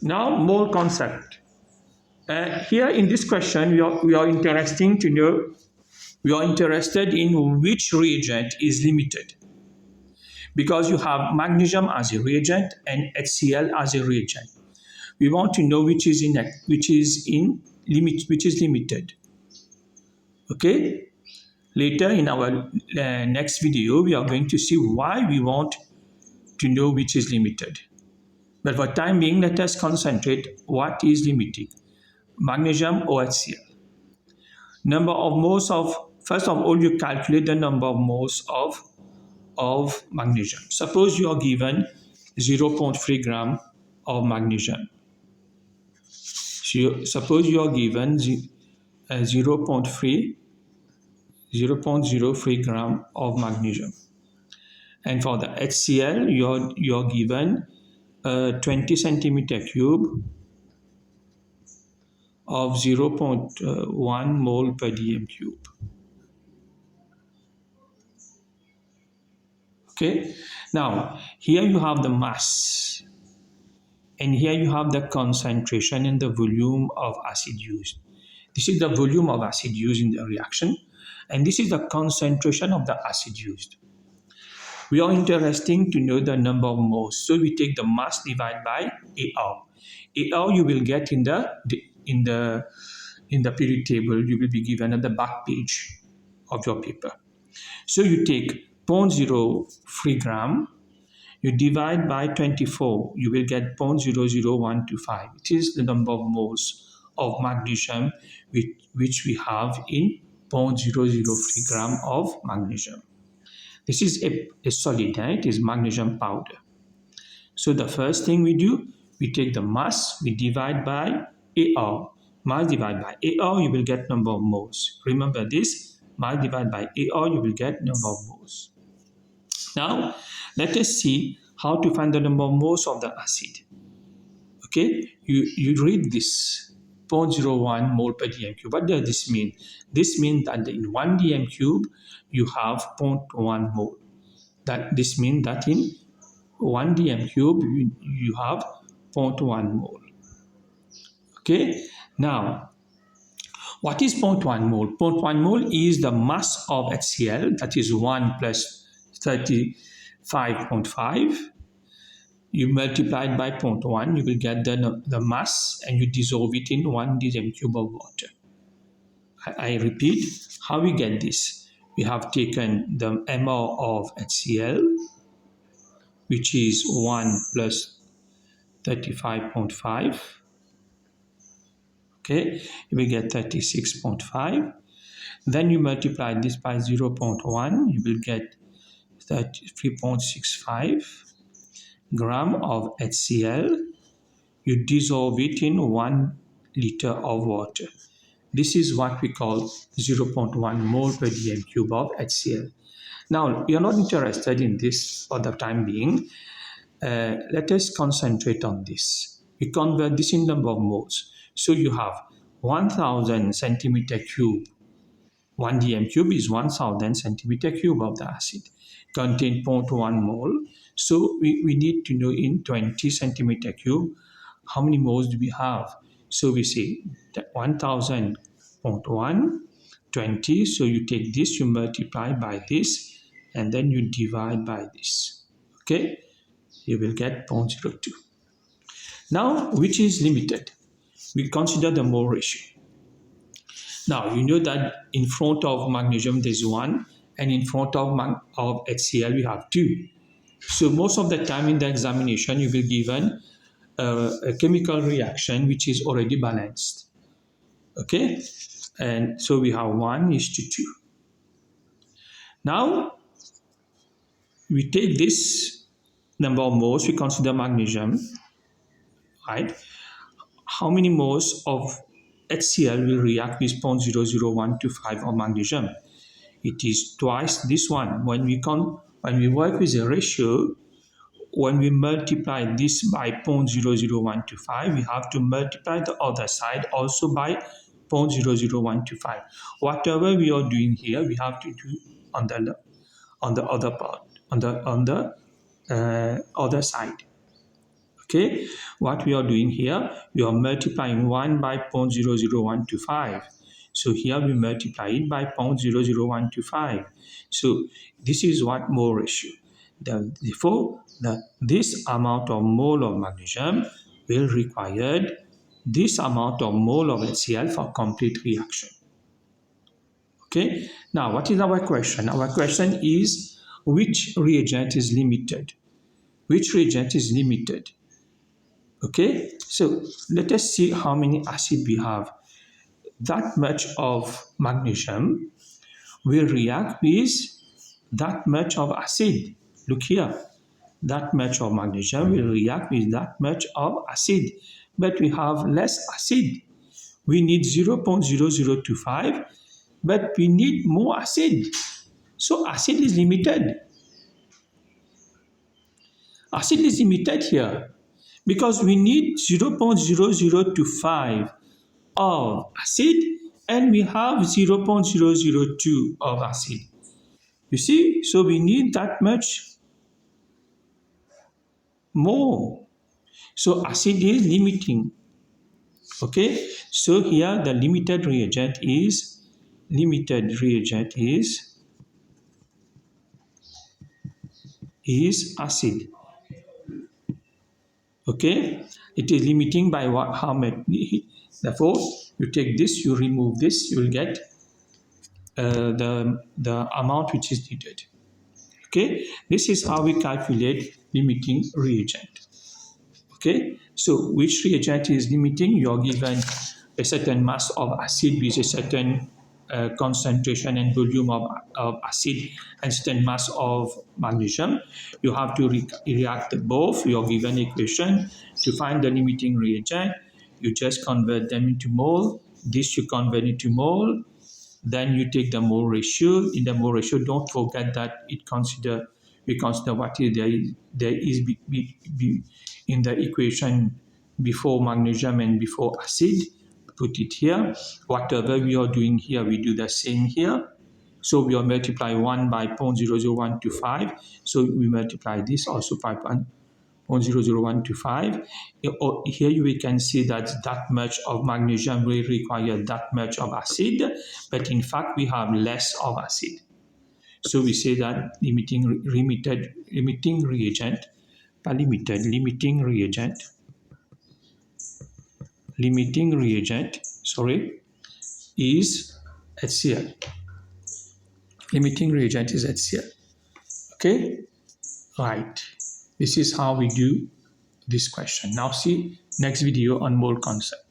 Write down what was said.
Now, more concept. Here in this question, we are interesting to know. We are interested in which reagent is limited, because you have magnesium as a reagent and HCl as a reagent. We want to know which is limited. Okay. Later in our next video, we are going to see why we want to know which is limited. But for time being, let us concentrate what is limiting, magnesium or HCl. Number of moles of, first of all, you calculate the number of moles of magnesium. Suppose you are given 0.3 gram of magnesium. So suppose you are given 0.03 gram of magnesium. And for the HCl, you're given 20 centimeter cube of 0.1 mole per dm cube. Okay, now here you have the mass, and here you have the concentration and the volume of acid used. This is the volume of acid used in the reaction, and this is the concentration of the acid used. We are interested to know the number of moles, so we take the mass divided by AR. AR you will get in the period table. You will be given at the back page of your paper. So you take 0.03 gram, you divide by 24, you will get 0.00125. It is the number of moles of magnesium which we have in 0.003 gram of magnesium. This is a solid, it is magnesium powder. So the first thing we do, we take the mass, we divide by AR. Mass divided by AR, you will get number of moles. Remember this, mass divided by AR, you will get number of moles. Now, let us see how to find the number of moles of the acid. Okay, you read this, 0.01 mole per dm cube. What does this mean? This means that in 1 dm cube, you have 0.1 mole. This means that in 1 dm cube, you have 0.1 mole. Okay, now, what is 0.1 mole? 0.1 mole is the mass of HCl, that is 1 plus 35.5. You multiply it by 0.1, you will get the mass, and you dissolve it in 1 dm cube of water. I repeat, how we get this? We have taken the mol of HCl, which is 1 plus 35.5. Okay, you will get 36.5. Then you multiply this by 0.1, you will get 33.65 gram of HCl. You dissolve it in 1 liter of water. This is what we call 0.1 mole per dm cube of HCl. Now, we are not interested in this for the time being. Let us concentrate on this. We convert this in number of moles. So you have 1000 centimeter cube. 1 dm cube is 1000 centimeter cube of the acid. Contain 0.1 mole. So we need to know in 20 centimeter cube how many moles do we have. So we say that 1000.1, 20. So you take this, you multiply by this, and then you divide by this. Okay, you will get 0.02. Now, which is limited? We consider the mole ratio. Now, you know that in front of magnesium there's 1, and in front of HCl we have 2. So most of the time in the examination you will be given a chemical reaction which is already balanced. Okay, and so we have 1:2. Now, we take this number of moles, we consider magnesium, right? How many moles of HCl will react with 0.00125 of magnesium? It is twice this one. When we work with a ratio, when we multiply this by 0.00125, we have to multiply the other side also by 0.00125. Whatever we are doing here, we have to do on the other part, on the other side. Okay, what we are doing here, we are multiplying 1 by 0.00125. So here we multiply it by 0.00125. So this is what mole ratio. Therefore, this amount of mole of magnesium will require this amount of mole of HCl for complete reaction. Okay, now what is our question? Our question is which reagent is limited? Which reagent is limited? Okay, so let us see how many acid we have. That much of magnesium will react with that much of acid. Look here, that much of magnesium will react with that much of acid, but we have less acid. We need 0.0025, but we need more acid. So acid is limited. Acid is limited here because we need 0.0025 of acid and we have 0.002 of acid. You see, so we need that much more. So acid is limiting. Okay, so here the limited reagent is acid. Okay, it is limiting by what, how many. Therefore, you take this, you remove this, you will get the amount which is needed. Okay, this is how we calculate limiting reagent. Okay, so which reagent is limiting? You are given a certain mass of acid with a certain concentration and volume of acid and certain mass of magnesium. You have to react both. You are given equation to find the limiting reagent. You just convert them into mole. This you convert into mole. Then you take the mole ratio. In the mole ratio, don't forget that we consider what is there is in the equation before magnesium and before acid. Put it here. Whatever we are doing here, we do the same here. So we will multiply 1 by 0.00125. So we multiply this also by 0.00125. Here we can see that that much of magnesium will require that much of acid, but in fact we have less of acid. So we say that limiting reagent is HCl. Limiting reagent is HCl. Okay, right. This is how we do this question. Now see next video on mole concept.